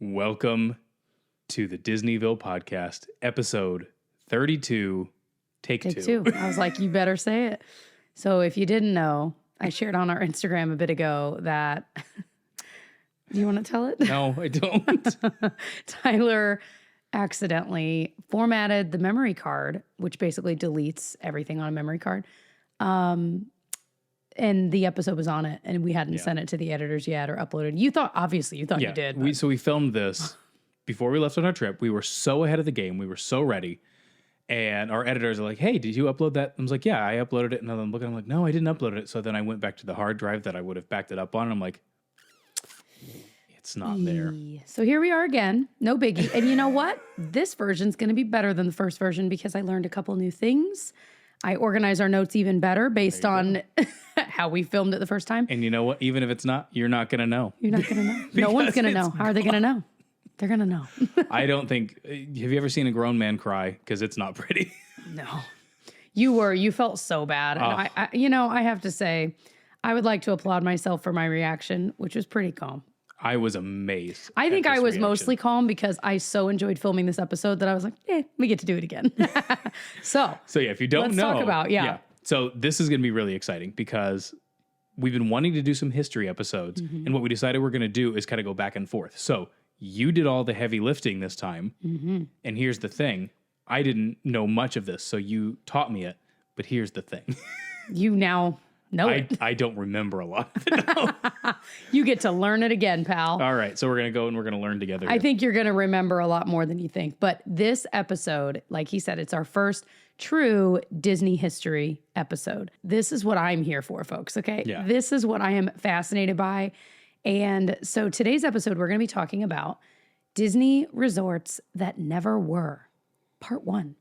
Welcome to the Disneyville podcast, episode 32, take two. I was like, you better say it. So if you didn't know, I shared on our Instagram a bit ago that, do you want to tell it? No, I don't. Tyler accidentally formatted the memory card, which basically deletes everything on a memory card. And the episode was on it, and we hadn't sent it to the editors yet or uploaded. You thought you did. But. So we filmed this before we left on our trip. We were so ahead of the game. We were so ready. And our editors are like, hey, did you upload that? I was like, yeah, I uploaded it. And I'm looking, I'm like, no, I didn't upload it. So then I went back to the hard drive that I would have backed it up on. And I'm like, it's not there. So here we are again. No biggie. And you know what? This version's going to be better than the first version because I learned a couple new things. I organize our notes even better based on how we filmed it the first time. And you know what? Even if it's not, you're not going to know. You're not going to know. No one's going to know. How are they going to know? They're going to know. I don't think, have you ever seen a grown man cry? Because it's not pretty. No. You felt so bad. And I have to say, I would like to applaud myself for my reaction, which was pretty calm. I was amazed. I think I was mostly calm because I so enjoyed filming this episode that I was like, we get to do it again. So yeah, if you don't know. Let's talk about, So this is going to be really exciting because we've been wanting to do some history episodes. Mm-hmm. And what we decided we're going to do is kind of go back and forth. So you did all the heavy lifting this time. Mm-hmm. And here's the thing. I didn't know much of this, so you taught me it. But here's the thing. You now know it. I don't remember a lot of it. You get to learn it again, pal. All right. So we're going to go and we're going to learn together. I think you're going to remember a lot more than you think. But this episode, like he said, it's our first true Disney history episode. This is what I'm here for, folks. Okay. Yeah. This is what I am fascinated by. And so today's episode, we're going to be talking about Disney resorts that never were, part 1,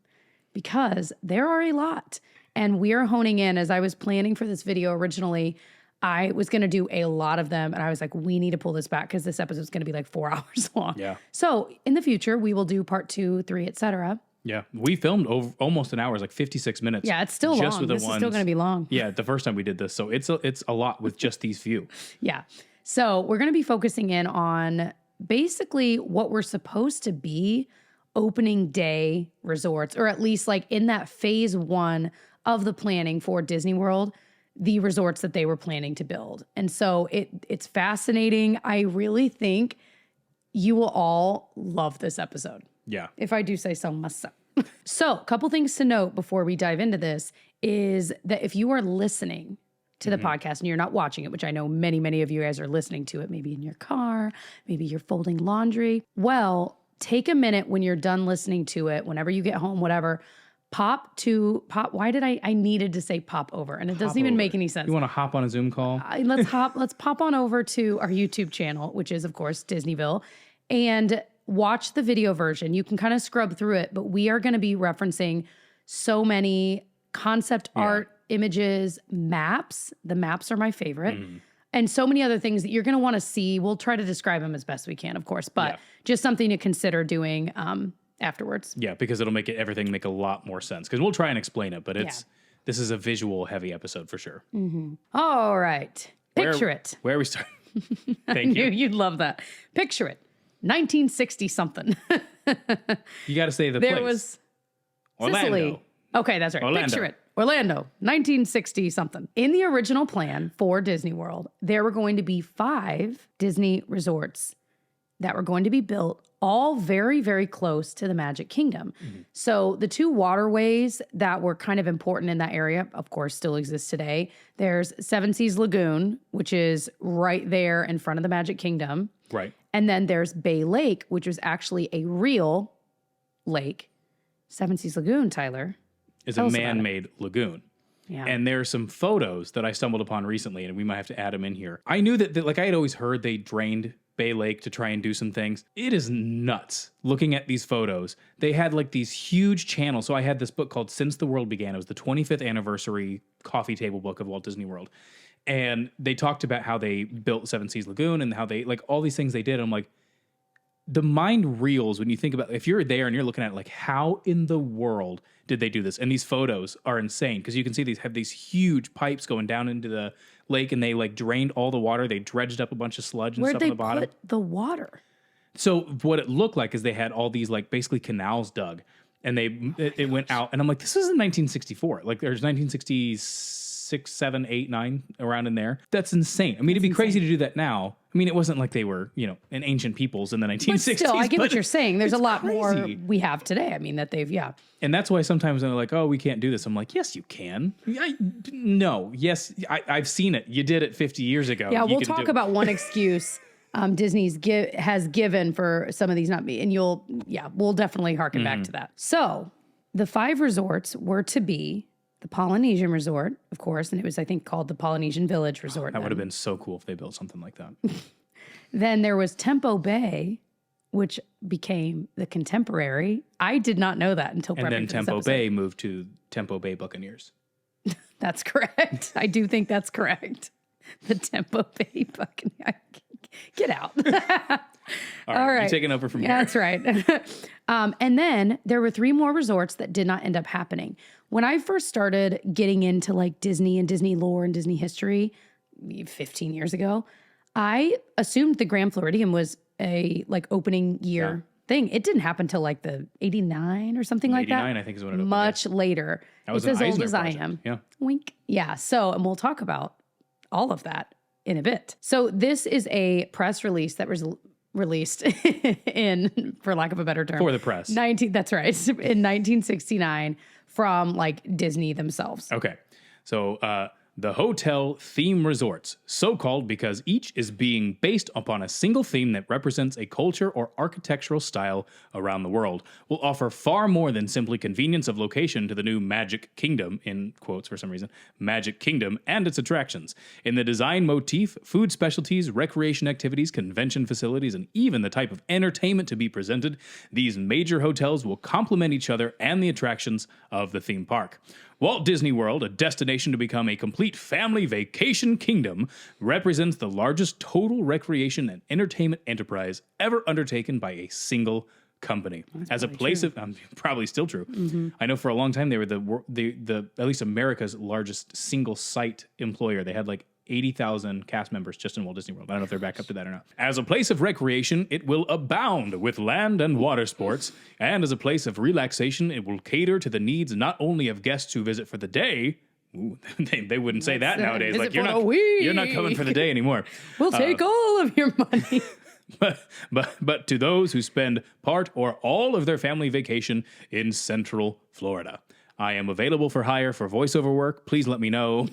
because there are a lot. And we are honing in. As I was planning for this video originally, I was going to do a lot of them. And I was like, we need to pull this back because this episode is going to be like 4 hours long. Yeah. So in the future, we will do part 2, 3, etc. Yeah. We filmed over almost an hour. It was like 56 minutes. Yeah, it's still long. This is still going to be long. Yeah, the first time we did this. So it's a lot with just these few. Yeah. So we're going to be focusing in on basically what we're supposed to be opening day resorts, or at least like in that phase 1 of the planning for Disney World, the resorts that they were planning to build. And so it's fascinating. I really think you will all love this episode. Yeah. If I do say so myself. So a couple things to note before we dive into this is that if you are listening to the podcast and you're not watching it, which I know many, many of you guys are listening to it, maybe in your car, maybe you're folding laundry. Well, take a minute when you're done listening to it, whenever you get home, whatever, pop. Why did I needed to say pop over? And it doesn't even make any sense. You want to hop on a Zoom call? Let's pop on over to our YouTube channel, which is of course Disneyville, and watch the video version. You can kind of scrub through it, but we are going to be referencing so many concept art, images, maps. The maps are my favorite. And so many other things that you're going to want to see. We'll try to describe them as best we can, of course, but just something to consider doing afterwards. Yeah, because it'll make everything make a lot more sense. Because we'll try and explain it, but this is a visual heavy episode for sure. Mm-hmm. All right. Picture it. Where are we starting? Thank you. You'd love that. Picture it. 1960 something. You got to say the place. There was Orlando. Sicily. Okay, that's right. Orlando. Picture it. Orlando, 1960 something. In the original plan for Disney World, there were going to be 5 Disney resorts that were going to be built, all very, very close to the Magic Kingdom. So the 2 waterways that were kind of important in that area, of course, still exist today. There's Seven Seas Lagoon, which is right there in front of the Magic Kingdom. Right. And then there's Bay Lake, which was actually a real lake. Seven Seas Lagoon, Tyler, is a man-made lagoon. Yeah. And there are some photos that I stumbled upon recently, and we might have to add them in here. I knew that like I had always heard they drained Bay Lake to try and do some things. It is nuts looking at these photos. They had like these huge channels. So I had this book called Since the World Began. It was the 25th anniversary coffee table book of Walt Disney World. And they talked about how they built Seven Seas Lagoon and how they, like, all these things they did. I'm like, the mind reels when you think about, if you're there and you're looking at it, like, how in the world did they do this? And these photos are insane because you can see these have these huge pipes going down into the lake, and they like drained all the water. They dredged up a bunch of sludge and stuff on the bottom. Where'd they put the water? So what it looked like is they had all these like basically canals dug, and it went out, and I'm like, this isn't 1964. Like there's 1966, 7, 8, 9 around in there. That's insane. I mean, it'd be crazy to do that now. I mean, it wasn't like they were, you know, an ancient peoples in the 1960s. But still, I get what you're saying. There's a lot more crazy. we have today. I mean, that they've, And that's why sometimes they're like, oh, we can't do this. I'm like, yes, you can. No, yes, I've seen it. You did it 50 years ago. Yeah, we'll talk about one excuse Disney's has given for some of these not be, and we'll definitely harken back to that. So the 5 resorts were to be the Polynesian Resort, of course, and it was, I think, called the Polynesian Village Resort. That would have been so cool if they built something like that. Then there was Tempo Bay, which became the Contemporary. I did not know that until prepping And then for this Tempo episode. Bay moved to Tempo Bay Buccaneers. That's correct. I do think that's correct. The Tempo Bay Buccaneers. Get out. All right. You're taking over from here. That's right. And then there were 3 more resorts that did not end up happening. When I first started getting into like Disney and Disney lore and Disney history 15 years ago, I assumed the Grand Floridian was a like opening year thing. It didn't happen till like the 89 or something like that. 89, I think is when it opened. Much later. That was it's an as old Eisner as I project. am. Yeah. Wink. Yeah. So, and we'll talk about all of that in a bit. So this is a press release that was released in, for lack of a better term, For the press. That's right. In 1969 from like Disney themselves. Okay. So the hotel theme resorts, so called because each is being based upon a single theme that represents a culture or architectural style around the world, will offer far more than simply convenience of location to the new Magic Kingdom, in quotes for some reason, Magic Kingdom and its attractions. In the design motif, food specialties, recreation activities, convention facilities, and even the type of entertainment to be presented, these major hotels will complement each other and the attractions of the theme park. Walt Disney World, a destination to become a complete family vacation kingdom, represents the largest total recreation and entertainment enterprise ever undertaken by a single company. As a place of, probably still true. Mm-hmm. I know for a long time they were the at least America's largest single site employer. They had like 80,000 cast members just in Walt Disney World. I don't know if they're back up to that or not. As a place of recreation, it will abound with land and water sports. And as a place of relaxation, it will cater to the needs not only of guests who visit for the day. Ooh, they wouldn't say that nowadays. Like you're not coming for the day anymore. We'll take all of your money. But to those who spend part or all of their family vacation in Central Florida. I am available for hire for voiceover work. Please let me know.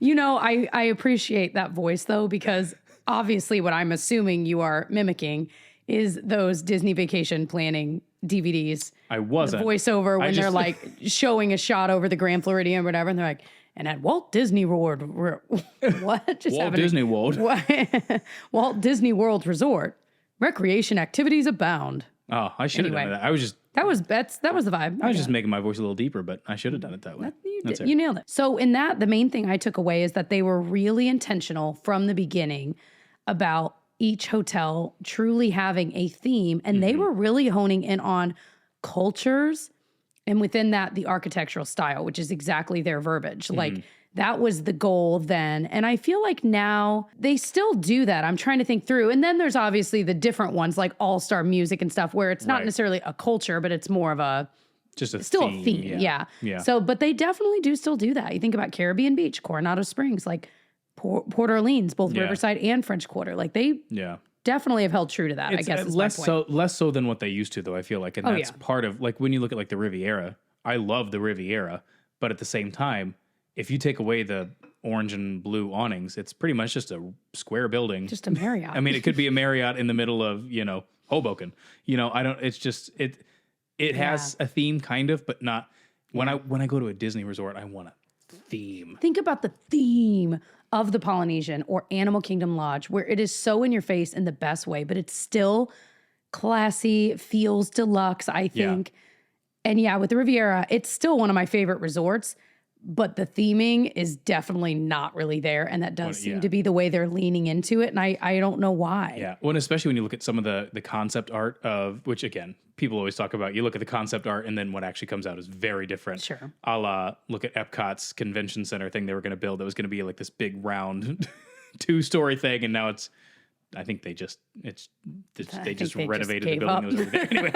You know, I appreciate that voice, though, because obviously what I'm assuming you are mimicking is those Disney vacation planning DVDs. I wasn't. The voiceover when they're like showing a shot over the Grand Floridian or whatever, and they're like, and at Walt Disney World, what? Just Walt Disney World. Walt Disney World Resort, recreation activities abound. Oh, I should have done that. I was just... That was the vibe. I was just making my voice a little deeper, but I should have done it that way. You nailed it. So in that, the main thing I took away is that they were really intentional from the beginning about each hotel truly having a theme, and they were really honing in on cultures, and within that, the architectural style, which is exactly their verbiage. Like that was the goal then. And I feel like now they still do that. I'm trying to think through. And then there's obviously the different ones like all-star music and stuff where it's not necessarily a culture, but it's more of a just a theme. Yeah. So, but they definitely do still do that. You think about Caribbean Beach, Coronado Springs, like Port Orleans, both Riverside and French Quarter. Like they definitely have held true to that, I guess is less my point. less so than what they used to, though, I feel like. And that's part of, like, when you look at, like, the Riviera, I love the Riviera, but at the same time, if you take away the orange and blue awnings, it's pretty much just a square building. Just a Marriott. I mean, it could be a Marriott in the middle of, Hoboken. It's just, it has a theme kind of, but not, when I go to a Disney resort, I want a theme. Think about the theme of the Polynesian or Animal Kingdom Lodge, where it is so in your face in the best way, but it's still classy, feels deluxe, I think. And with the Riviera, it's still one of my favorite resorts, but the theming is definitely not really there. And that does seem to be the way they're leaning into it. And I don't know why. Yeah. Well, and especially when you look at some of the concept art of, which again, people always talk about, you look at the concept art and then what actually comes out is very different. Sure. A la, look at Epcot's convention center thing they were going to build that was going to be like this big round 2-story thing. And now it's I think they just they think just they renovated just the gave building up. that was over there. Anyway,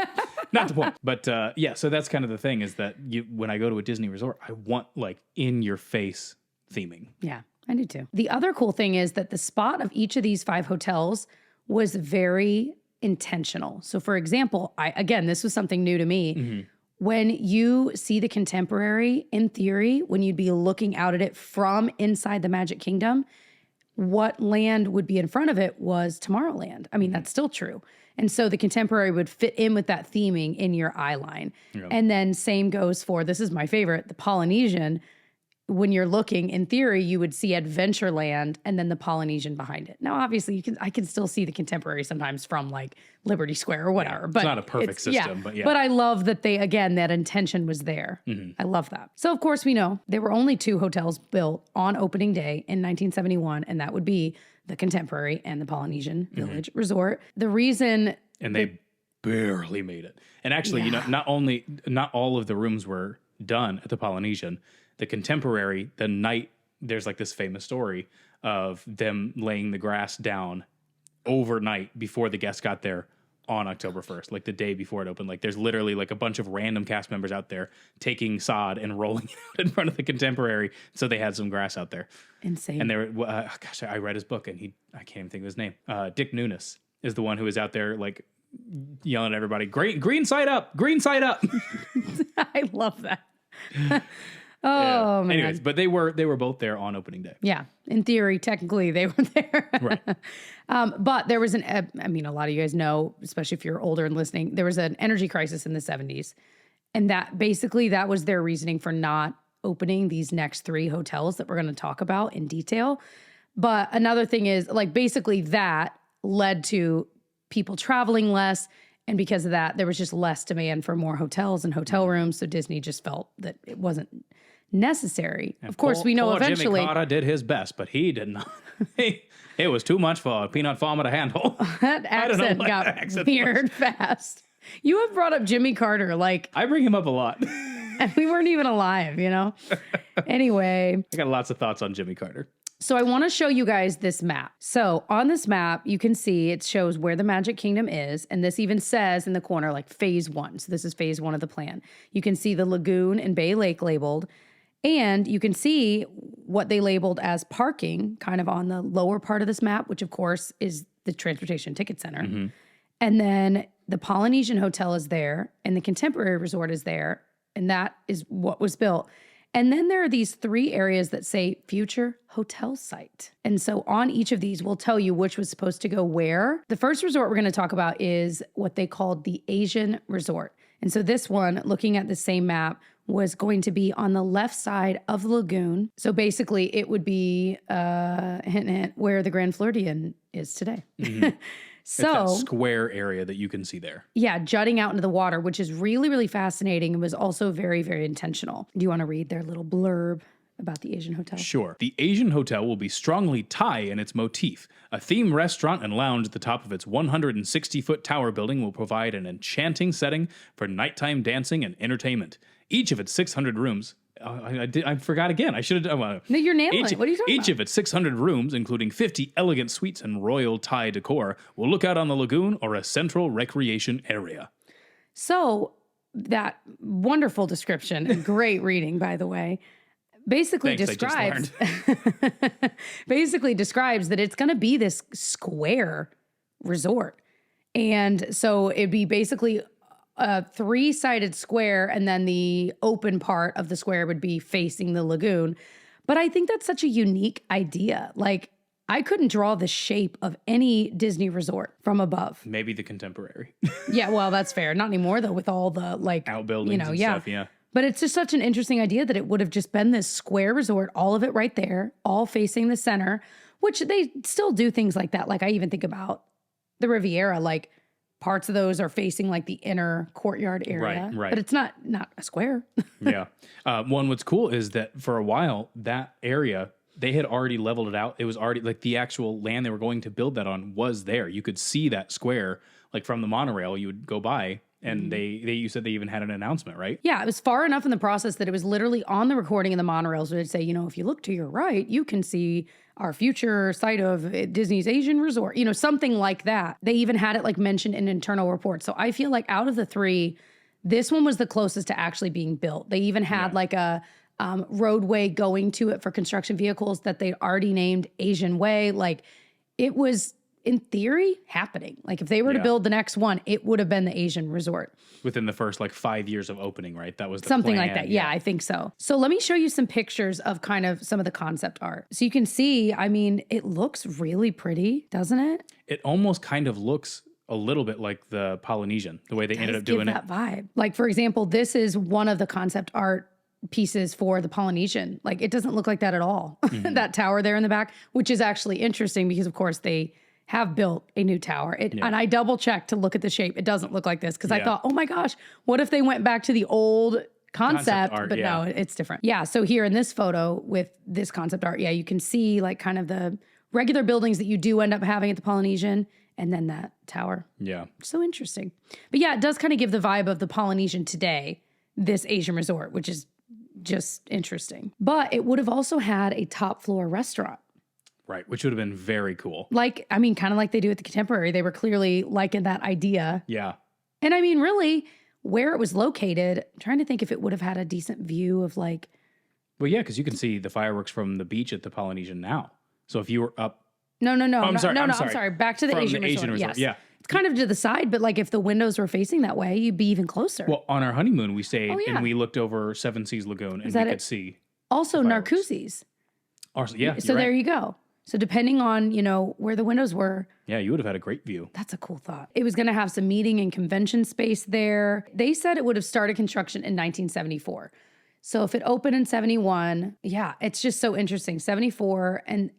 not the point. But yeah, so that's kind of the thing is that when I go to a Disney resort, I want like in your face theming. Yeah, I do too. The other cool thing is that the spot of each of these 5 hotels was very intentional. So for example, again, this was something new to me. When you see the Contemporary, in theory, when you'd be looking out at it from inside the Magic Kingdom, what land would be in front of it was Tomorrowland. I mean, that's still true. And so the Contemporary would fit in with that theming in your eye line. Yep. And then same goes for, this is my favorite, the Polynesian. When you're looking, in theory, you would see Adventureland and then the Polynesian behind it. Now, obviously, I can still see the Contemporary sometimes from like Liberty Square or whatever. But it's not a perfect system, but yeah. But I love that that intention was there. I love that. So, of course, we know there were only 2 hotels built on opening day in 1971, and that would be the Contemporary and the Polynesian Village Resort. The reason... And they barely made it. And actually, not all of the rooms were done at the Polynesian. The Contemporary, the night, there's like this famous story of them laying the grass down overnight before the guests got there on October 1st, like the day before it opened. Like there's literally like a bunch of random cast members out there taking sod and rolling it out in front of the Contemporary. So they had some grass out there. Insane. And they were, I read his book and I can't even think of his name. Dick Nunes is the one who was out there like yelling at everybody, green side up, green side up. I love that. Oh, man. Anyways, but they were both there on opening day. Yeah. In theory, technically, they were there. Right. But there was a lot of you guys know, especially if you're older and listening, there was an energy crisis in the 70s. And that was their reasoning for not opening these next 3 hotels that we're going to talk about in detail. But another thing is, like, basically that led to people traveling less. And because of that, there was just less demand for more hotels and hotel rooms. So Disney just felt that it wasn't necessary. And of course, we know eventually. Jimmy Carter did his best, but he did not. It was too much for a peanut farmer to handle. That accent got weird fast. You have brought up Jimmy Carter, like. I bring him up a lot. And we weren't even alive, you know? Anyway. I got lots of thoughts on Jimmy Carter. So I want to show you guys this map. So on this map, you can see it shows where the Magic Kingdom is. And this even says in the corner, like phase 1. So this is phase 1 of the plan. You can see the lagoon and Bay Lake labeled. And you can see what they labeled as parking kind of on the lower part of this map, which of course is the Transportation Ticket Center. And then the Polynesian Hotel is there and the Contemporary Resort is there. And that is what was built. And then there are these 3 areas that say future hotel site. And so on each of these, we'll tell you which was supposed to go where. The first resort we're going to talk about is what they called the Asian Resort. And so this one, looking at the same map, was going to be on the left side of the lagoon. So basically it would be, hint, hint, where the Grand Floridian is today. So it's that square area that you can see there. Yeah, jutting out into the water, which is really, really fascinating and was also very, very intentional. Do you want to read their little blurb about the Asian Hotel? Sure. The Asian Hotel will be strongly Thai in its motif. A themed restaurant and lounge at the top of its 160-foot tower building will provide an enchanting setting for nighttime dancing and entertainment. Each of its 600 rooms... I forgot again. I should have done. No, you're nailing it. What are you talking about? Each of its 600 rooms, including 50 elegant suites and royal Thai decor, will look out on the lagoon or a central recreation area. So that wonderful description, and great reading, by the way, basically describes that it's going to be this square resort. And so it'd be basically a 3-sided square, and then the open part of the square would be facing the lagoon. But I think that's such a unique idea. Like, I couldn't draw the shape of any Disney resort from above. Maybe the Contemporary. Yeah, well, that's fair. Not anymore, though, with all the, like, outbuildings and stuff, yeah. But it's just such an interesting idea that it would have just been this square resort, all of it right there, all facing the center, which they still do things like that. Like, I even think about the Riviera, like, parts of those are facing like the inner courtyard area, right. But it's not a square. Yeah. What's cool is that for a while, that area, they had already leveled it out. It was already like the actual land they were going to build that on was there. You could see that square, like from the monorail, you would go by And you said they even had an announcement, right? Yeah, it was far enough in the process that it was literally on the recording in the monorails where they'd say, if you look to your right, you can see our future site of Disney's Asian Resort, something like that. They even had it like mentioned in internal reports. So I feel like out of the three, this one was the closest to actually being built. They even had like a roadway going to it for construction vehicles that they'd already named Asian Way. Like it was, in theory, happening. Like if they were to build the next one, it would have been the Asian Resort. Within the first 5 years of opening, right? That was the something plan. like that. Yeah, I think so. So let me show you some pictures of kind of some of the concept art. So you can see, it looks really pretty, doesn't it? It almost kind of looks a little bit like the Polynesian, the way they ended up doing that vibe. Like for example, this is one of the concept art pieces for the Polynesian. Like it doesn't look like that at all. That tower there in the back, which is actually interesting because of course they have built a new tower. And I double checked to look at the shape. It doesn't look like this because I thought, oh my gosh, what if they went back to the old concept art, but no, it's different. Yeah, so here in this photo with this concept art, you can see like kind of the regular buildings that you do end up having at the Polynesian and then that tower. Yeah. So interesting. But yeah, it does kind of give the vibe of the Polynesian today, this Asian resort, which is just interesting. But it would have also had a top floor restaurant. Right, which would have been very cool. Like, kind of like they do at the Contemporary. They were clearly liking that idea. Yeah. And really, where it was located, I'm trying to think if it would have had a decent view of like... Well, yeah, because you can see the fireworks from the beach at the Polynesian now. So if you were up... No. I'm sorry. I'm sorry. Back to the Asian Resort. Yes. Yeah. It's kind of to the side, but like if the windows were facing that way, you'd be even closer. Well, on our honeymoon, we stayed and we looked over Seven Seas Lagoon and we could see... Also, Narcoossee's. Yeah, so there you go. So depending on, where the windows were. Yeah, you would have had a great view. That's a cool thought. It was going to have some meeting and convention space there. They said it would have started construction in 1974. So if it opened in 71, it's just so interesting. 74. And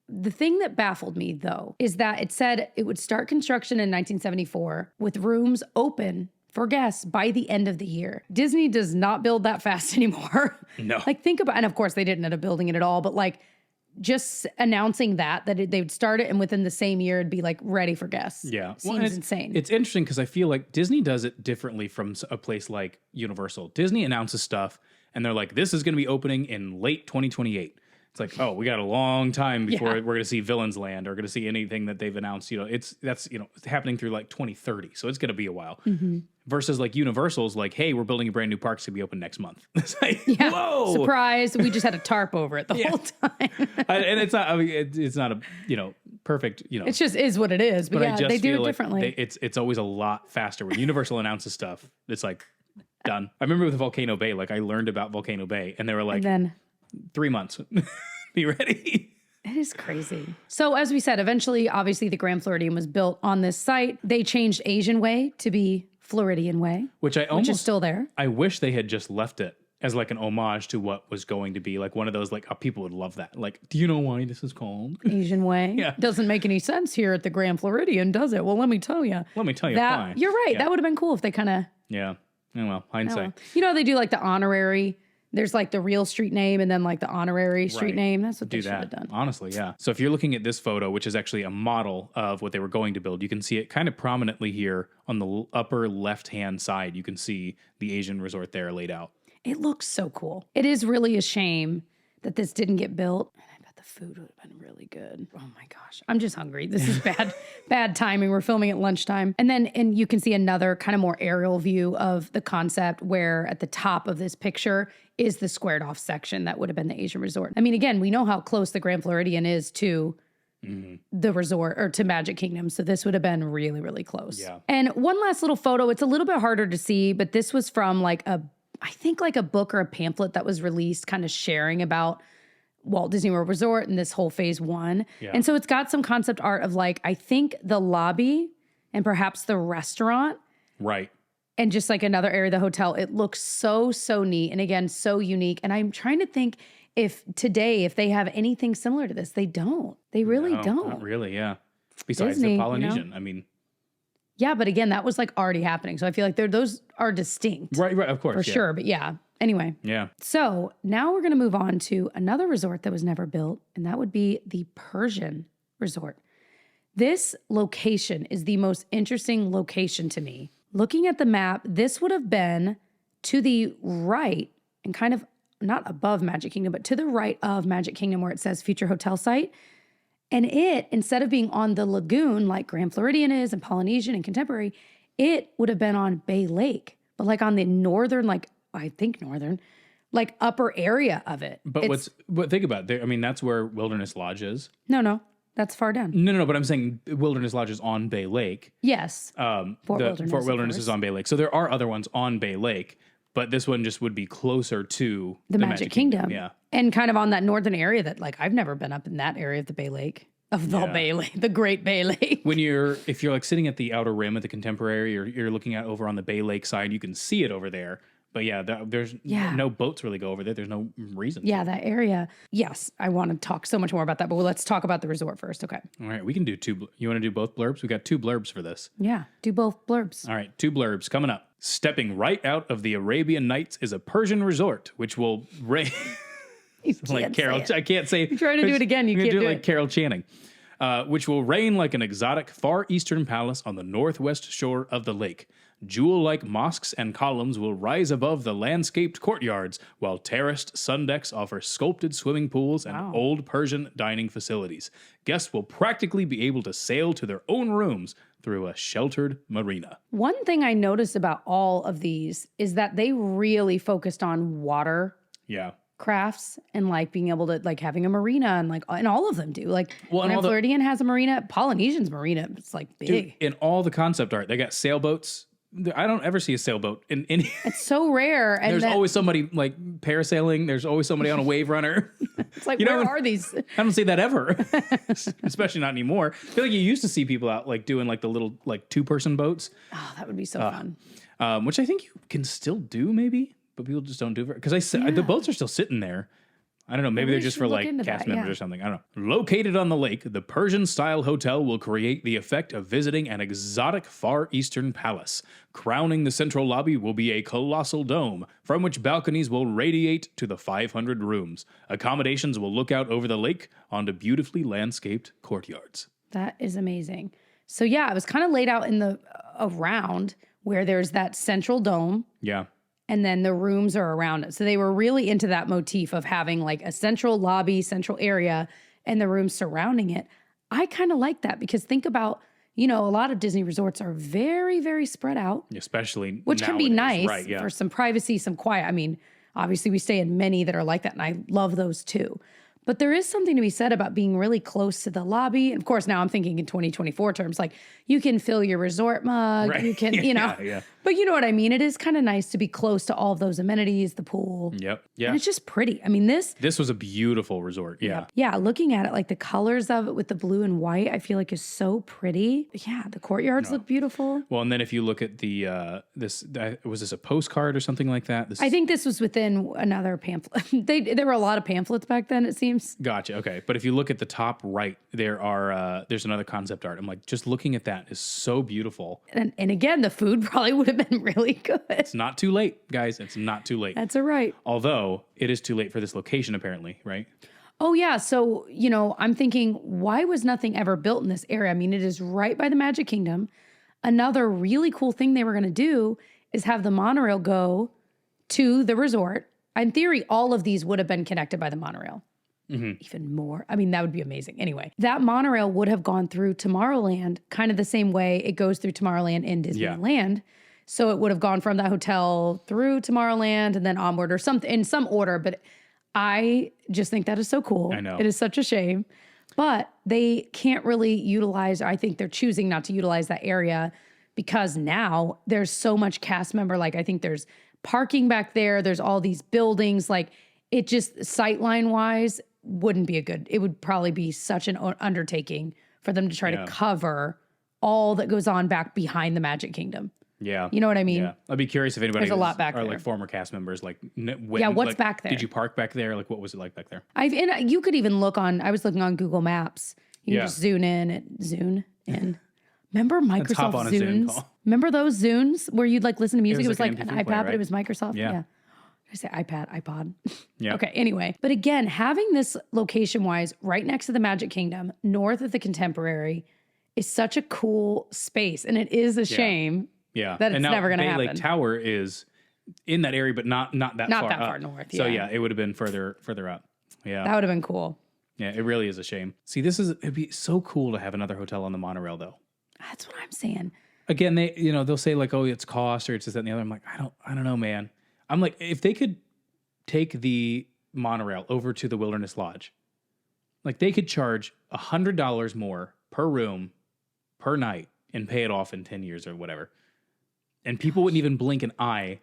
the thing that baffled me, though, is that it said it would start construction in 1974 with rooms open for guests by the end of the year. Disney does not build that fast anymore. No. Think about, and of course they didn't end up building it at all, but just announcing that they would start it and within the same year it'd be ready for guests. Yeah. Seems insane. It's interesting because I feel like Disney does it differently from a place like Universal. Disney announces stuff and they're like, this is going to be opening in late 2028. It's like, oh, we got a long time before we're going to see Villains Land or going to see anything that they've announced. It's happening through 2030. So it's going to be a while. Mm-hmm. Versus Universal's hey, we're building a brand new park. It's going to be open next month. It's whoa. Surprise. We just had a tarp over it the whole time. And it's not, it's not a, perfect, It just is what it is. But I just they do feel it differently. It's always a lot faster. When Universal announces stuff, it's done. I remember with Volcano Bay, I learned about Volcano Bay and they were and then 3 months. Be ready. It is crazy. So as we said, eventually, obviously, the Grand Floridian was built on this site. They changed Asian Way to be Floridian Way, which is still there. I wish they had just left it as an homage to what was going to be one of those people would love that. Do you know why this is called Asian Way? Yeah, doesn't make any sense here at the Grand Floridian, does it? Well, let me tell you. Why. You're right. Yeah. That would have been cool if they kind of. Yeah. Oh, well, hindsight. They do the honorary. There's the real street name and then the honorary street name. That's what they should have done. Honestly, yeah. So if you're looking at this photo, which is actually a model of what they were going to build, you can see it kind of prominently here on the upper left-hand side. You can see the Asian Resort there laid out. It looks so cool. It is really a shame that this didn't get built. I bet the food would have been really good. Oh my gosh. I'm just hungry. This is bad timing. We're filming at lunchtime. And you can see another kind of more aerial view of the concept where at the top of this picture is the squared off section that would have been the Asian Resort. Again, we know how close the Grand Floridian is to the resort or to Magic Kingdom. So this would have been really, really close. Yeah. And one last little photo. It's a little bit harder to see, but this was from I think a book or a pamphlet that was released kind of sharing about Walt Disney World Resort and this whole phase 1. Yeah. And so it's got some concept art of I think the lobby and perhaps the restaurant. Right. And just another area of the hotel. It looks so, so neat. And again, so unique. And I'm trying to think if they have anything similar to this. They don't. They really don't. Not really, yeah. Besides Disney, the Polynesian. Yeah, but again, that was already happening. So I feel those are distinct. Right, of course. For sure. But yeah. Anyway. Yeah. So now we're going to move on to another resort that was never built. And that would be the Persian Resort. This location is the most interesting location to me. looking at the map, this would have been to the right and kind of not above Magic Kingdom, but to the right of Magic Kingdom where it says future hotel site. And it, instead of being on the lagoon like Grand Floridian is and Polynesian and Contemporary, it would have been on Bay Lake, but like on the northern, like I think northern, like upper area of it. But think about it. I mean, that's where Wilderness Lodge is. No, that's far down. No, but I'm saying Wilderness Lodge is on Bay Lake. Yes. Fort Wilderness is on Bay Lake. So there are other ones on Bay Lake, but this one just would be closer to the Magic Kingdom. Yeah. And kind of on that northern area that like I've never been up in that area of the Bay Lake. Of the Bay Lake, the Great Bay Lake. If you're like sitting at the outer rim of the Contemporary, or you're looking out over on the Bay Lake side, you can see it over there. But there's no boats really go over there. There's no reason. Yeah, that area. Yes, I want to talk so much more about that, but let's talk about the resort first. Okay. All right, we can do two. You want to do both blurbs? We got 2 blurbs for this. Yeah, do both blurbs. All right, 2 blurbs coming up. Stepping right out of the Arabian Nights is a Persian resort, which will raise. Like Carol, I can't say. You're trying to do it again. You can't do it like Carol Channing. Which will reign like an exotic Far Eastern palace on the northwest shore of the lake. Jewel-like mosques and columns will rise above the landscaped courtyards, while terraced sun decks offer sculpted swimming pools and old Persian dining facilities. Guests will practically be able to sail to their own rooms through a sheltered marina. One thing I noticed about all of these is that they really focused on water. Yeah. Crafts and like being able to like having a marina and all of them do like Grand Floridian has a marina, Polynesian's marina, it's like big. Dude, in all the concept art, they got sailboats. I don't ever see a sailboat in any. It's so rare. And there's always somebody like parasailing. There's always somebody on a wave runner. It's like, where are these? I don't see that ever, especially not anymore. I feel like you used to see people out like doing like the little like 2-person boats. Oh, that would be so fun. Which I think you can still do maybe. But people just don't do it because the boats are still sitting there. I don't know. Maybe they're just for like cast members or something. I don't know. Located on the lake, the Persian-style hotel will create the effect of visiting an exotic Far Eastern palace. Crowning the central lobby will be a colossal dome from which balconies will radiate to the 500 rooms. Accommodations will look out over the lake onto beautifully landscaped courtyards. That is amazing. So yeah, it was kind of laid out in the around where there's that central dome. Yeah. And then the rooms are around it. So they were really into that motif of having like a central lobby, central area, and the rooms surrounding it. I kind of like that because think about, a lot of Disney resorts are very, very spread out. Especially which nowadays, can be nice right, yeah. for some privacy, some quiet. I mean, obviously we stay in many that are like that, and I love those too. But there is something to be said about being really close to the lobby. And of course, now I'm thinking in 2024 terms, like you can fill your resort mug, right. you can, Yeah. But you know what I mean? It is kind of nice to be close to all of those amenities, the pool. Yep. Yeah. And it's just pretty. I mean, this was a beautiful resort. Yeah. Yeah. Looking at it, like the colors of it with the blue and white, I feel like is so pretty. Yeah. The courtyards look beautiful. Well, and then if you look at the, was this a postcard or something like that? I think this was within another pamphlet. There were a lot of pamphlets back then, it seems. Gotcha. Okay. But if you look at the top right, there's another concept art. I'm like, just looking at that is so beautiful. And again, the food probably would have been really good. It's not too late, guys. It's not too late. That's all right. Although it is too late for this location, apparently, right? Oh, yeah. So, I'm thinking, why was nothing ever built in this area? I mean, it is right by the Magic Kingdom. Another really cool thing they were going to do is have the monorail go to the resort. In theory, all of these would have been connected by the monorail. Mm-hmm. Even more. I mean, that would be amazing. Anyway, that monorail would have gone through Tomorrowland kind of the same way it goes through Tomorrowland in Disneyland. So it would have gone from that hotel through Tomorrowland and then onward or something in some order. But I just think that is so cool. I know. It is such a shame. But they can't really utilize, I think they're choosing not to utilize that area because now there's so much cast member. Like I think there's parking back there. There's all these buildings. Like it just sightline wise wouldn't be it would probably be such an undertaking for them to try to cover all that goes on back behind the Magic Kingdom. Yeah. You know what I mean? Yeah. I'd be curious if anybody There's a lot back there. like former cast members, like, what's back there? Did you park back there? Like, what was it like back there? You could even look I was looking on Google Maps. You can just zoom in. Remember Microsoft Zunes? Remember those Zunes where you'd like listen to music? It was like an iPad, player, right? But it was Microsoft. Yeah. Did I say iPod? Yeah. Okay, anyway. But again, having this location-wise right next to the Magic Kingdom, north of the Contemporary, is such a cool space. And it is a shame Yeah. that it's and now never going to Bay happen. Lake Tower is in that area, but not that Not far that up. far north, So yeah. it would have been further up. Yeah. That would have been cool. Yeah, it really is a shame. See, it'd be so cool to have another hotel on the monorail though. That's what I'm saying. Again, they'll say like, oh, it's cost or it's this, that, and the other. I'm like, I don't know, man. I'm like, if they could take the monorail over to the Wilderness Lodge, like they could charge $100 more per room per night and pay it off in 10 years or whatever. And people wouldn't even blink an eye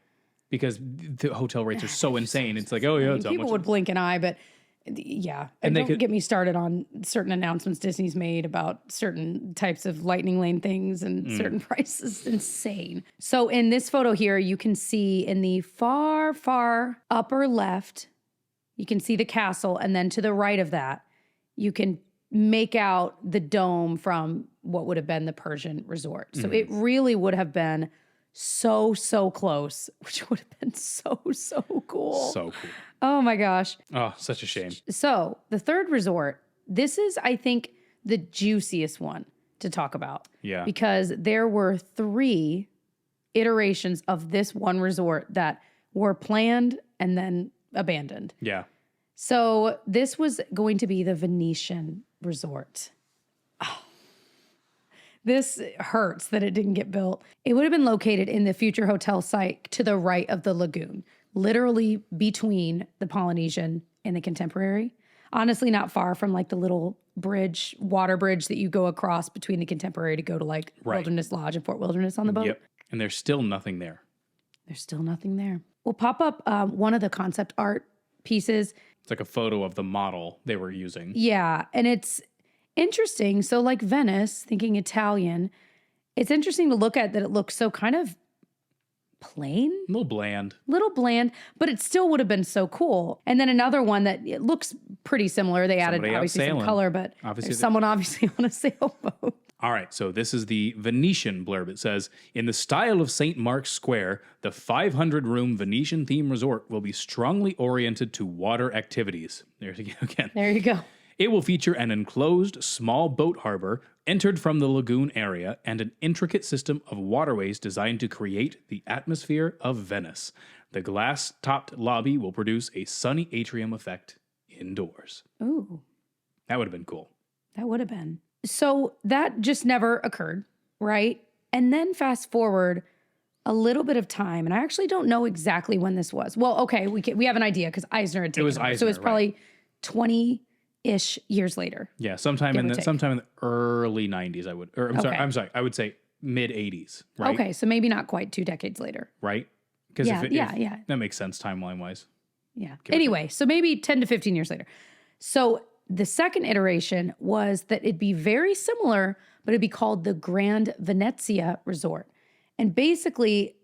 because the hotel rates are so insane. It's like, oh yeah, it's people would blink an eye, but yeah. And don't get me started on certain announcements Disney's made about certain types of lightning lane things and certain prices. Insane. So in this photo here, you can see in the far, far upper left, you can see the castle. And then to the right of that, you can make out the dome from what would have been the Persian Resort. So it really would have been so close, which would have been so cool. So cool. Oh my gosh. Oh, such a shame. So the third resort, this is, I think, the juiciest one to talk about. Yeah. Because there were 3 iterations of this one resort that were planned and then abandoned. Yeah. So this was going to be the Venetian Resort. Oh, this hurts that it didn't get built. It would have been located in the future hotel site to the right of the lagoon, literally between the Polynesian and the Contemporary. Honestly, not far from like the little bridge, water bridge that you go across between the Contemporary to go to like Wilderness Lodge and Fort Wilderness on the boat. Yep. And there's still nothing there. There's still nothing there. We'll pop up one of the concept art pieces. It's like a photo of the model they were using. Yeah, and it's interesting. So like Venice, thinking Italian, it's interesting to look at that it looks so kind of plain. A little bland. But it still would have been so cool. And then another one that it looks pretty similar. They added Somebody out obviously some sailing. color, but there's someone obviously on a sailboat. All right, so this is the Venetian blurb. It says, in the style of St. Mark's Square, the 500-room Venetian theme resort will be strongly oriented to water activities. There's again. There you go. It will feature an enclosed small boat harbor entered from the lagoon area and an intricate system of waterways designed to create the atmosphere of Venice. The glass-topped lobby will produce a sunny atrium effect indoors. Ooh. That would have been cool. That would have been. So that just never occurred, right? And then fast forward a little bit of time, and I actually don't know exactly when this was. Well, okay, we have an idea because Eisner had taken over. Eisner, so it's probably 20-ish years later. Yeah, sometime in the early 90s, I would say mid 80s, right? Okay, so maybe not quite 2 decades later. Right? Because yeah. That makes sense timeline wise. Yeah. Anyway, so maybe 10 to 15 years later. So the second iteration was that it'd be very similar, but it'd be called the Grand Venezia Resort. And basically,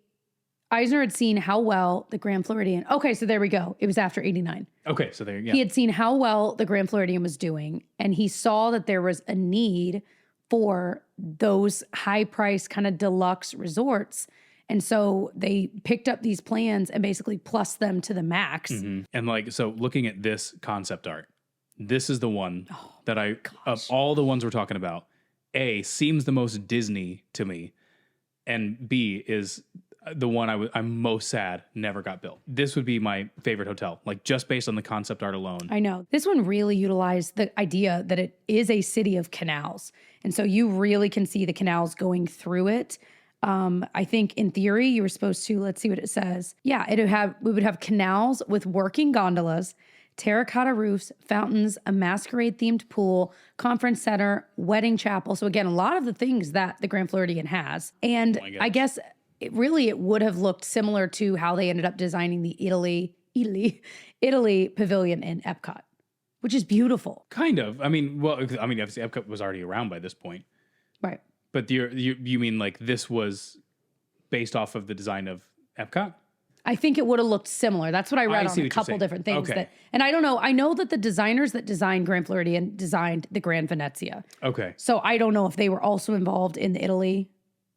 Eisner had seen how well the Grand Floridian, okay, so there we go. It was after 89. Okay, so there you go. He had seen how well the Grand Floridian was doing, and he saw that there was a need for those high-priced kind of deluxe resorts. And so they picked up these plans and basically plussed them to the max. Mm-hmm. And so looking at this concept art, this is the one that of all the ones we're talking about, A, seems the most Disney to me, and B, is the one I'm most sad never got built. This would be my favorite hotel, like just based on the concept art alone. I know. This one really utilized the idea that it is a city of canals. And so you really can see the canals going through it. I think in theory, you were supposed to, let's see what it says. Yeah, we would have canals with working gondolas, terracotta roofs, fountains, a masquerade-themed pool, conference center, wedding chapel. So again, a lot of the things that the Grand Floridian has. And I guess it would have looked similar to how they ended up designing the Italy pavilion in Epcot, which is beautiful. Kind of. Obviously Epcot was already around by this point. Right. But you mean like this was based off of the design of Epcot? I think it would have looked similar. That's what I read on a couple different things. Okay. And I don't know. I know that the designers that designed Grand Floridian designed the Grand Venezia. Okay. So I don't know if they were also involved in the Italy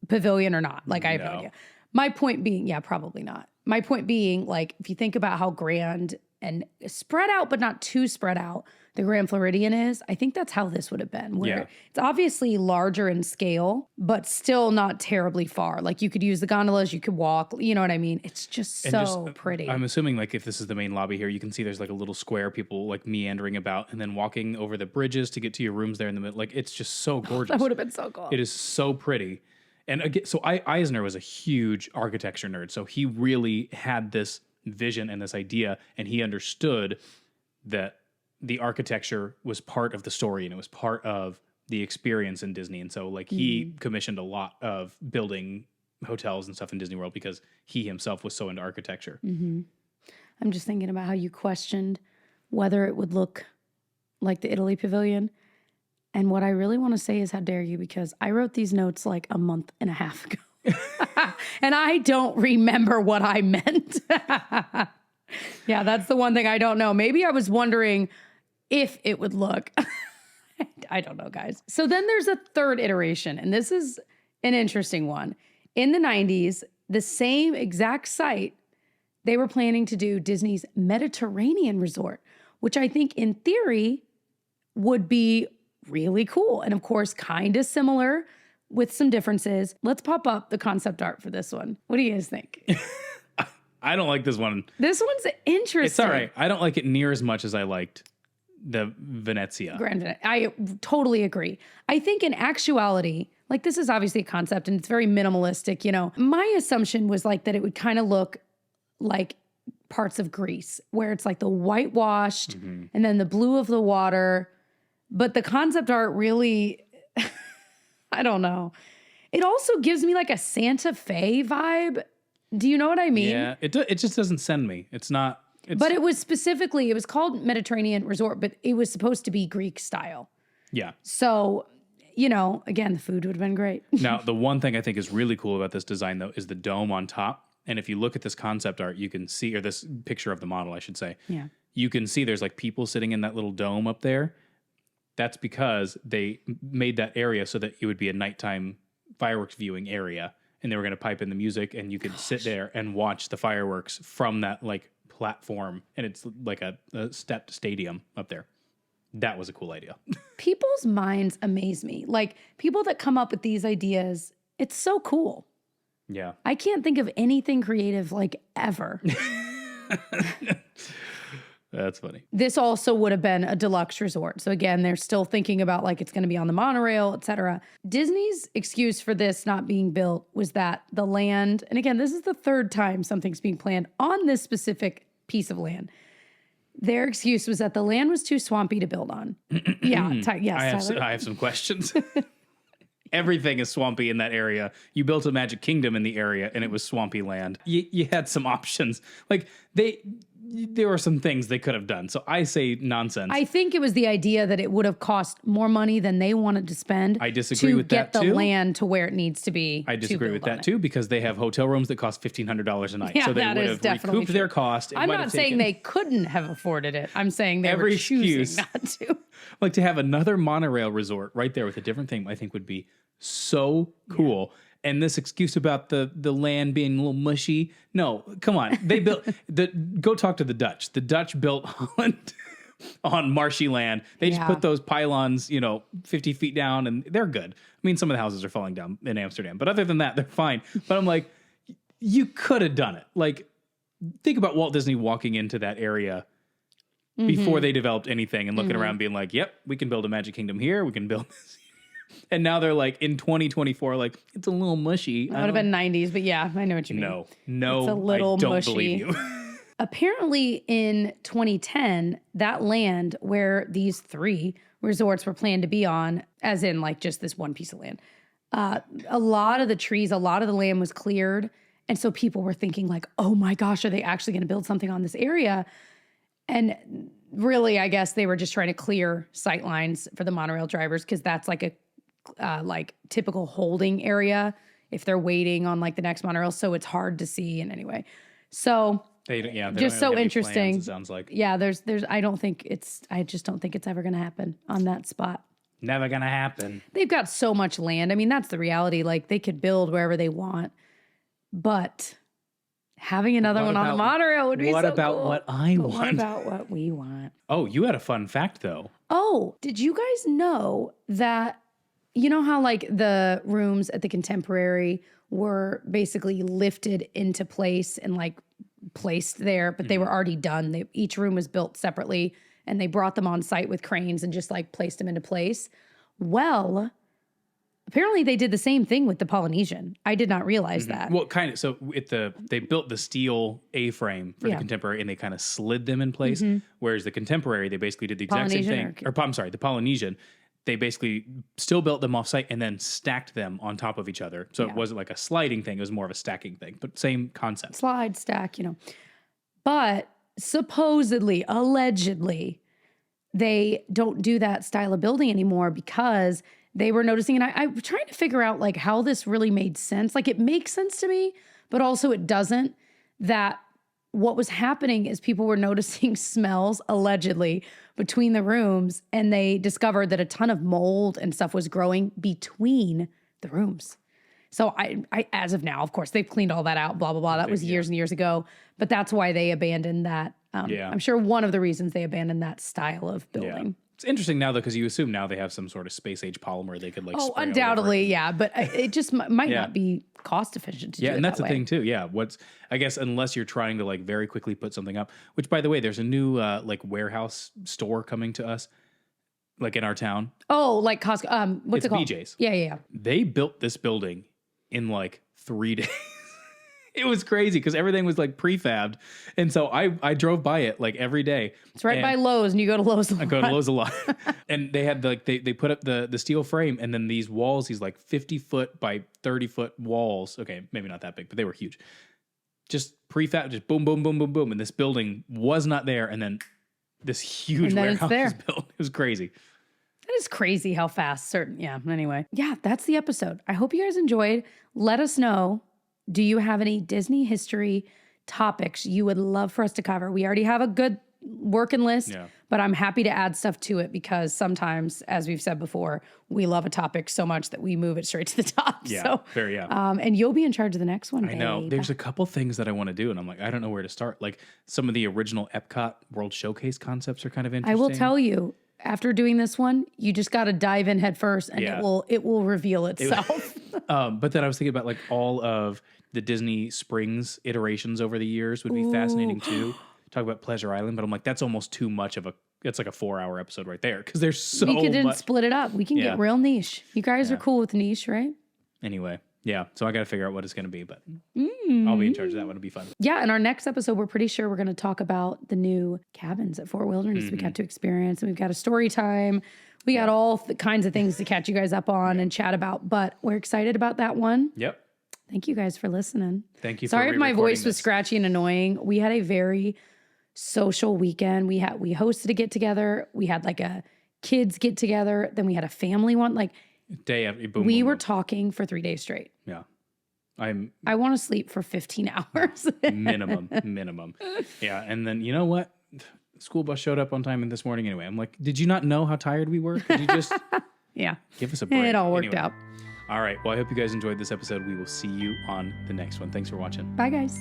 pavilion or not. Like, I have no idea. My point being, probably not. My point being, like, if you think about how grand and spread out, but not too spread out, the Grand Floridian is, I think that's how this would have been. Where Yeah. it's obviously larger in scale, but still not terribly far. Like you could use the gondolas, you could walk, you know what I mean? It's just And so pretty. I'm assuming like if this is the main lobby here, you can see there's like a little square, people like meandering about and then walking over the bridges to get to your rooms there in the middle. Like it's just so gorgeous. That would have been so cool. It is so pretty. And again, so Eisner was a huge architecture nerd. So he really had this vision and this idea, and he understood that the architecture was part of the story and it was part of the experience in Disney. And so like he commissioned a lot of building hotels and stuff in Disney World because he himself was so into architecture. I'm just thinking about how you questioned whether it would look like the Italy Pavilion. And what I really want to say is how dare you, because I wrote these notes like a month and a half ago. And I don't remember what I meant. Yeah, that's the one thing I don't know. Maybe I was wondering if it would look. I don't know, guys. So then there's a third iteration, and this is an interesting one. In the 90s, the same exact site, they were planning to do Disney's Mediterranean Resort, which I think in theory would be really cool. And of course, kind of similar with some differences. Let's pop up the concept art for this one. What do you guys think? I don't like this one. This one's interesting. It's all right. I don't like it near as much as I liked the Venezia. I totally agree. I think in actuality, like this is obviously a concept and it's very minimalistic, you know. My assumption was like that it would kind of look like parts of Greece, where it's like the whitewashed and then the blue of the water. But the concept art really, I don't know. It also gives me like a Santa Fe vibe. Do you know what I mean? Yeah, it just doesn't send me. It's not. But it was specifically, it was called Mediterranean Resort, but it was supposed to be Greek style. Yeah. So, you know, again, the food would have been great. Now, the one thing I think is really cool about this design, though, is the dome on top. And if you look at this concept art, you can see, or this picture of the model, I should say, Yeah. you can see there's like people sitting in that little dome up there. That's because they made that area so that it would be a nighttime fireworks viewing area. And they were going to pipe in the music, and you could sit there and watch the fireworks from that like platform. And it's like a stepped stadium up there. That was a cool idea. People's minds amaze me. Like people that come up with these ideas, it's so cool. Yeah. I can't think of anything creative like ever. That's funny. This also would have been a deluxe resort. So again, they're still thinking about like it's going to be on the monorail, et cetera. Disney's excuse for this not being built was that the land, and again, this is the third time something's being planned on this specific piece of land. Their excuse was that the land was too swampy to build on. Yeah, yes, Tyler. I have some questions. Everything is swampy in that area. You built a Magic Kingdom in the area, and it was swampy land. You had some options. Like there were some things they could have done. So I say nonsense. I think it was the idea that it would have cost more money than they wanted to spend. I disagree with that to get too. the land to where it needs to be. I disagree with that too, because they have hotel rooms that cost $1,500 a night. Yeah, so they that would is have definitely recouped true. their cost. It I'm might not have saying taken- they couldn't have afforded it. I'm saying they Every were choosing excuse. not to. Like to have another monorail resort right there with a different theme, I think would be so cool. Yeah. And this excuse about the land being a little mushy. No, come on. They built go talk to the Dutch. The Dutch built Holland on marshy land. They just put those pylons, 50 feet down, and they're good. I mean, some of the houses are falling down in Amsterdam, but other than that, they're fine. But I'm like, you could have done it. Like, think about Walt Disney walking into that area before they developed anything and looking around being like, yep, we can build a Magic Kingdom here. We can build this. And now they're like, in 2024, like, it's a little mushy. That would have been 90s, but yeah, I know what you mean. No, it's a little I don't mushy. believe you. Apparently in 2010, that land where these 3 resorts were planned to be on, as in like just this one piece of land, a lot of the trees, a lot of the land was cleared. And so people were thinking like, oh my gosh, are they actually going to build something on this area? And really, I guess they were just trying to clear sight lines for the monorail drivers, because that's like a typical holding area if they're waiting on like the next monorail. So it's hard to see. And anyway, so they just so interesting. Plans, it sounds like. Yeah, I just don't think it's ever going to happen on that spot. Never going to happen. They've got so much land. I mean, that's the reality. Like they could build wherever they want, but Having another one on the monorail would be so What about cool. what I But want? what about what we want? Oh, you had a fun fact though. Oh, did you guys know that, you know how like the rooms at the Contemporary were basically lifted into place and like placed there, but they were already done. Each room was built separately and they brought them on site with cranes and just like placed them into place. Well, apparently they did the same thing with the Polynesian. I did not realize that. Well, kind of. So they built the steel A-frame for the Contemporary and they kind of slid them in place. Whereas the Contemporary, they basically did the exact same thing. I'm sorry, the Polynesian, they basically still built them off-site and then stacked them on top of each other. So it wasn't like a sliding thing. It was more of a stacking thing, but same concept. Slide, stack, you know. But supposedly, allegedly, they don't do that style of building anymore because they were noticing, and I'm trying to figure out like how this really made sense. Like it makes sense to me, but also it doesn't, that what was happening is people were noticing smells, allegedly, between the rooms, and they discovered that a ton of mold and stuff was growing between the rooms. So I as of now, of course, they've cleaned all that out, blah, blah, blah. That was years and years ago, but that's why they abandoned that. I'm sure one of the reasons they abandoned that style of building. Yeah. It's interesting now, though, because you assume now they have some sort of space age polymer they could like. Oh, spray undoubtedly, yeah. But it just might not be cost efficient to do it. Yeah, and that's that the way. thing too. Yeah, I guess unless you're trying to like very quickly put something up. Which, by the way, there's a new like warehouse store coming to us, like in our town. Oh, like Costco. What's It's it called? BJ's. Yeah. They built this building in like 3 days. It was crazy because everything was like prefabbed. And so I drove by it like every day. It's right by Lowe's, and you go to Lowe's a lot. I go to Lowe's a lot. And they had like, they put up the steel frame and then these walls, these like 50-foot by 30-foot walls. Okay, maybe not that big, but they were huge. Just prefab, just boom, boom, boom, boom, boom. And this building was not there. And then this huge warehouse was built. It was crazy. That is crazy how fast anyway. Yeah, that's the episode. I hope you guys enjoyed. Let us know. Do you have any Disney history topics you would love for us to cover? We already have a good working list, but I'm happy to add stuff to it because sometimes, as we've said before, we love a topic so much that we move it straight to the top. Yeah, so, very, and you'll be in charge of the next one, I know. There's a couple things that I want to do, and I'm like, I don't know where to start. Like some of the original Epcot World Showcase concepts are kind of interesting. I will tell you, after doing this one, you just got to dive in head first, and it will reveal itself. But then I was thinking about like all of the Disney Springs iterations over the years would be fascinating too. Talk about Pleasure Island, but I'm like, that's almost too much of it's like a 4-hour episode right there because there's so much. We could split it up. We can get real niche. You guys are cool with niche, right? Anyway, yeah. So I got to figure out what it's going to be, but I'll be in charge of that one. It'll be fun. Yeah. In our next episode, we're pretty sure we're going to talk about the new cabins at Fort Wilderness we got to experience. And we've got a story time. We got all kinds of things to catch you guys up on and chat about, but we're excited about that one. Yep. Thank you guys for listening. Thank you. Sorry if my voice was scratchy and annoying. We had a very social weekend. We hosted a get together. We had like a kids get together. Then we had a family one. Like day after boom. We were talking for 3 days straight. Yeah. I want to sleep for 15 hours. minimum. Yeah. And then you know what? The school bus showed up on time this morning anyway. I'm like, did you not know how tired we were? Could you just give us a break? It all worked out. All right. Well, I hope you guys enjoyed this episode. We will see you on the next one. Thanks for watching. Bye, guys.